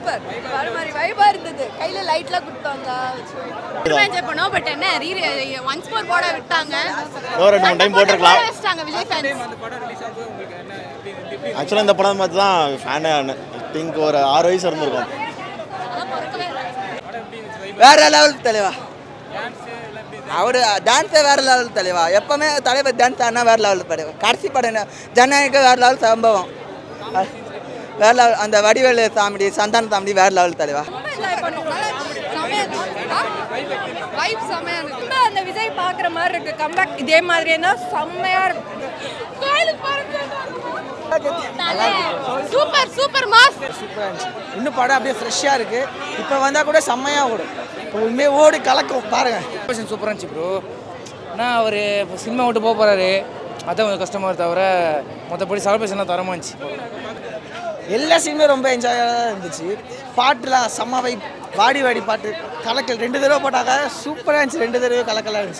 Super வேற மாதிரி வைபா இருந்தது. கையில லைட்லாம் கொடுத்தாங்க. என்ஜாய் பண்ணோம். பட் என்ன ஒன்ஸ் மோர் போட விட்டாங்க. ஒரு 2 டைம் போட்டுருக்கலாம். வச்சிட்டாங்க விஜய் ஃபேன்ஸ். ஆக்சுவலாக இந்த படம் பார்த்து தான் ஃபேனே ஆனேன். திங்க் ஒரு 6 வயசு இருந்திருக்கும். வேற லெவல் தலைவா. அவர் டான்ஸே வேற லெவல் தலைவா. எப்பவுமே தலைவர் டான்ஸ் ஆடினா வேற லெவல் தலைவா. கடைசி படம் ஜனநாயக வேற லெவல் சம்பவம். வேற லெவல். அந்த வடிவேலு காமெடி சந்தான காமெடி வேற லெவல் தலைவா. வைப் செமையா இருக்கு. அந்த விஜய் பாக்குற மாதிரி இருக்கு. கம்பேக் இதே மாதிரினா செமையா இருக்கு. Super super mass. சூப்பராக இருந்துச்சு. இன்னும் படம் அப்படியே ஃப்ரெஷ்ஷாக இருக்குது. இப்போ வந்தால் கூட செம்மையாக ஓடும். உண்மையாக ஓடி கலக்கும் பாருங்கள். சூப்பராக இருந்துச்சு ப்ரோ. ஆனால் அவர் சினிமா விட்டு போக போகிறாரு, அதான் கொஞ்சம் கஷ்டமாக தவிர மற்றபடி செலிப்ரேஷன்லாம் தரமாக இருந்துச்சு. எல்லா சீனுமே ரொம்ப என்ஜாயாக இருந்துச்சு. பாட்டுலாம் செம்ம வைப். வாடி வாடி பாட்டு கலக்கல் 2 தடவை போட்டாங்க. சூப்பராக இருந்துச்சு. 2 தடவை கலக்கலாக இருந்துச்சு.